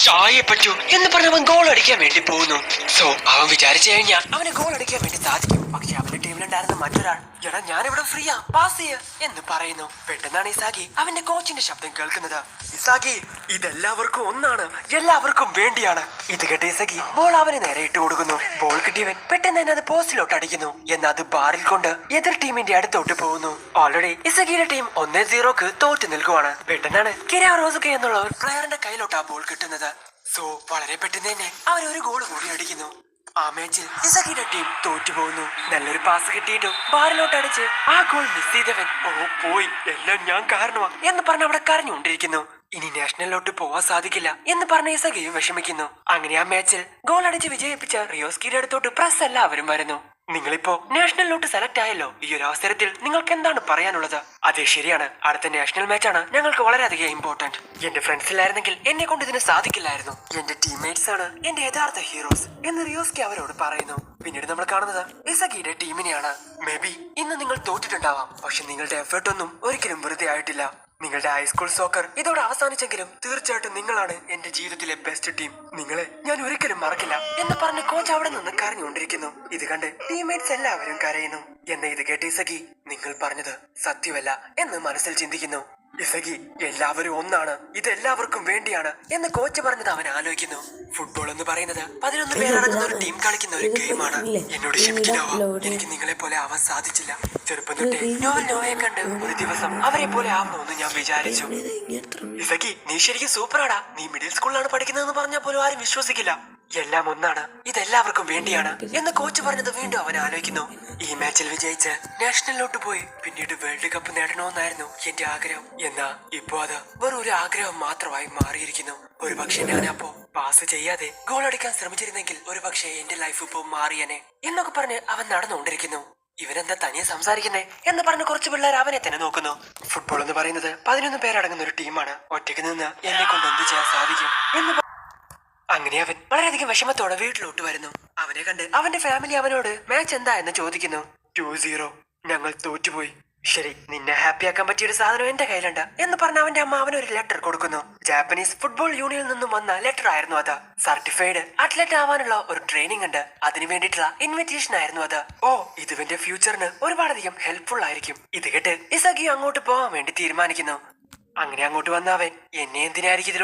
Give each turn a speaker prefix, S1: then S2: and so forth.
S1: ചായ പറ്റൂ എന്ന് പറഞ്ഞ് അവൻ ഗോൾ അടിക്കാൻ വേണ്ടി പോകുന്നു. സോ അവൻ വിചാരിച്ചു കഴിഞ്ഞാൽ അവന് ഗോൾ അടിക്കാൻ വേണ്ടി സാധിക്കും. പക്ഷെ അവന്റെ ടീമിലുണ്ടായിരുന്ന മറ്റൊരാൾ എടാ ഞാനിവിടെ ഫ്രീയാ പാസ് ചെയ്യ എന്ന് പറയുന്നു. പെട്ടെന്നാണ് ഇസാഗി അവന്റെ കോച്ചിന്റെ ശബ്ദം കേൾക്കുന്നത്. ഇസാഗി ഇതെല്ലാവർക്കും ഒന്നാണ്, എല്ലാവർക്കും വേണ്ടിയാണ്. ഇത് കേട്ട ഇസാഗി ബോൾ അവന് നേരെ ഇട്ട് കൊടുക്കുന്നു. ബോൾ കിട്ടിയവൻ പെട്ടെന്ന് തന്നെ അത് പോസ്റ്റിലോട്ട് അടിക്കുന്നു. എന്നാൽ അത് ബാറിൽ കൊണ്ട് എതിർ ടീമിന്റെ അടുത്തോട്ട് പോകുന്നു. ഓൾറെഡി ഇസഗിയുടെ ടീം 1-0 തോറ്റു നിൽക്കുവാണ്. പെട്ടെന്നാണ് കിരാ റോസുക്കെ എന്നുള്ള ഒരു പ്ലെയറിന്റെ കയ്യിലോട്ട് ആ ബോൾ കിട്ടുന്നത്. സോ വളരെ പെട്ടെന്ന് തന്നെ അവർ ഒരു ഗോൾ കൂടി അടിക്കുന്നു. ആ മാച്ചിൽ ഇസഗിയുടെ ടീം തോറ്റുപോകുന്നു. നല്ലൊരു പാസ് കിട്ടിയിട്ടും ബാറിലോട്ട് അടിച്ച് ആ ഗോൾ മിസ് ചെയ്തവൻ പോയി എല്ലാം ഞാൻ കാരണമാ എന്ന് പറഞ്ഞ് അവിടെ കരഞ്ഞുകൊണ്ടിരിക്കുന്നു. ഇനി നാഷണലിലോട്ട് പോവാൻ സാധിക്കില്ല എന്ന് പറഞ്ഞ ഇസഗിയും വിഷമിക്കുന്നു. അങ്ങനെ ആ മാച്ചിൽ ഗോൾ അടിച്ച് വിജയിപ്പിച്ച റിയോസ്കിയുടെ അടുത്തോട്ട് പ്രസ് എല്ലാവരും വരുന്നു. നിങ്ങളിപ്പോ നാഷണലിലോട്ട് സെലക്ട് ആയല്ലോ, ഈ ഒരു അവസരത്തിൽ നിങ്ങൾക്ക് എന്താണ് പറയാനുള്ളത്? അതെ ശരിയാണ്, അടുത്ത നാഷണൽ മാച്ചാണ് ഞങ്ങൾക്ക് വളരെയധികം ഇമ്പോർട്ടന്റ്. എന്റെ ഫ്രണ്ട്സിലായിരുന്നെങ്കിൽ എന്നെ കൊണ്ട് ഇതിന് സാധിക്കില്ലായിരുന്നു. എന്റെ ടീംമേറ്റ്സ് ആണ് എന്റെ യഥാർത്ഥ ഹീറോസ് എന്ന് റിയോസ്കി അവരോട് പറയുന്നു. പിന്നീട് നമ്മൾ കാണുന്നത് ഇസഗിയുടെ ടീമിനെയാണ്. മേ ബി ഇന്ന് നിങ്ങൾ തോറ്റിട്ടുണ്ടാവാം, പക്ഷെ നിങ്ങളുടെ എഫേർട്ട് ഒന്നും ഒരിക്കലും വെറുതെ ആയിട്ടില്ല. നിങ്ങളുടെ ഹൈസ്കൂൾ സോക്കർ ഇതോടെ അവസാനിച്ചെങ്കിലും തീർച്ചയായിട്ടും നിങ്ങളാണ് എന്റെ ജീവിതത്തിലെ ബെസ്റ്റ് ടീം. നിങ്ങളെ ഞാൻ ഒരിക്കലും മറക്കില്ല എന്ന് പറഞ്ഞ് കോച്ച് അവിടെ നിന്ന് കരഞ്ഞുകൊണ്ടിരിക്കുന്നു. ഇത് കണ്ട് ടീംമേറ്റ്സ് എല്ലാവരും കരയുന്നു. എന്ന ഇത് കേട്ട ഇസഗി നിങ്ങൾ പറഞ്ഞത് സത്യമല്ല എന്ന് മനസ്സിൽ ചിന്തിക്കുന്നു. ഇസഗി എല്ലാവരും ഒന്നാണ്, ഇതെല്ലാവർക്കും വേണ്ടിയാണ് എന്ന് കോച്ച് പറഞ്ഞത് അവൻ ആലോചിക്കുന്നു. ഫുട്ബോൾ എന്ന് പറയുന്നത് 11 പേരടങ്ങുന്ന ഒരു ടീം കളിക്കുന്ന ഒരു ഗെയിമാണ്. എന്നോട് ക്ഷമിക്കണോ, എനിക്ക് നിങ്ങളെ പോലെ ആവാൻ സാധിച്ചില്ല. ചെറുപ്പം തൊട്ടേ നോവയെ കണ്ട് ഒരു ദിവസം അവരെ പോലെ ആവണമെന്ന് ഞാൻ വിചാരിച്ചു. ഇസഗി നീ ശരിക്കും സൂപ്പറാടാ, നീ മിഡിൽ സ്കൂളിലാണ് പഠിക്കുന്നതെന്ന് പറഞ്ഞാൽ പോലും ആരും വിശ്വസിക്കില്ല. എല്ലാം ഒന്നാണ്, ഇതെല്ലാവർക്കും വേണ്ടിയാണ് എന്ന് കോച്ച് പറഞ്ഞത് വീണ്ടും അവൻ ആലോചിക്കുന്നു. ഈ മാച്ചിൽ വിജയിച്ച് നാഷണലിലോട്ട് പോയി പിന്നീട് വേൾഡ് കപ്പ് നേടണമെന്നായിരുന്നു എന്റെ ആഗ്രഹം. എന്നാ ഇപ്പോ അത് വെറും ഒരു ആഗ്രഹം മാത്രമായി മാറിയിരിക്കുന്നു. ഒരു പക്ഷെ ഞാൻ അപ്പോ പാസ് ചെയ്യാതെ ഗോൾ അടിക്കാൻ ശ്രമിച്ചിരുന്നെങ്കിൽ ഒരു പക്ഷേ എന്റെ ലൈഫ് ഇപ്പോ മാറിയനെ എന്നൊക്കെ പറഞ്ഞ് അവൻ നടന്നുകൊണ്ടിരിക്കുന്നു. ഇവനെന്താ തനിയെ സംസാരിക്കുന്നേ എന്ന് പറഞ്ഞ് കുറച്ച് പിള്ളേർ അവനെ തന്നെ നോക്കുന്നു. ഫുട്ബോൾ എന്ന് പറയുന്നത് 11 പേരടങ്ങുന്ന ഒരു ടീമാണ്. ഒറ്റയ്ക്ക് നിന്ന് എന്നെ കൊണ്ട് എന്ത് ചെയ്യാൻ സാധിക്കും എന്ന് അങ്ങനെ അവൻ വളരെയധികം വിഷമത്തോടെ വീട്ടിലോട്ട് വരുന്നു. അവനെ കണ്ട് അവന്റെ ഫാമിലി അവനോട് മാച്ച് എന്താ എന്ന് ചോദിക്കുന്നു. 2-0 ഞങ്ങൾ തോറ്റുപോയി. ശരി, നിന്നെ ഹാപ്പി ആക്കാൻ പറ്റിയൊരു സാധനം എന്റെ കയ്യിലുണ്ട് എന്ന് പറഞ്ഞ അവന്റെ അമ്മ അവനൊരു ലെറ്റർ കൊടുക്കുന്നു. ജാപ്പനീസ് ഫുട്ബോൾ യൂണിയനിൽ നിന്നും വന്ന ലെറ്റർ ആയിരുന്നു അത്. സർട്ടിഫൈഡ് അത്ലറ്റ് ആവാനുള്ള ഒരു ട്രെയിനിങ് ഉണ്ട്, അതിനു വേണ്ടിയിട്ടുള്ള ഇൻവിറ്റേഷൻ ആയിരുന്നു അത്. ഇത് ഇവന്റെ ഫ്യൂച്ചറിന് ഒരുപാടധികം ഹെൽപ്ഫുൾ ആയിരിക്കും. ഇത് കേട്ട് ഇസഗി അങ്ങോട്ട് പോകാൻ വേണ്ടി തീരുമാനിക്കുന്നു. അങ്ങനെ അങ്ങോട്ട് വന്ന അവൻ എന്നെ എന്തിനായിരിക്കും ഇതിലൂടെ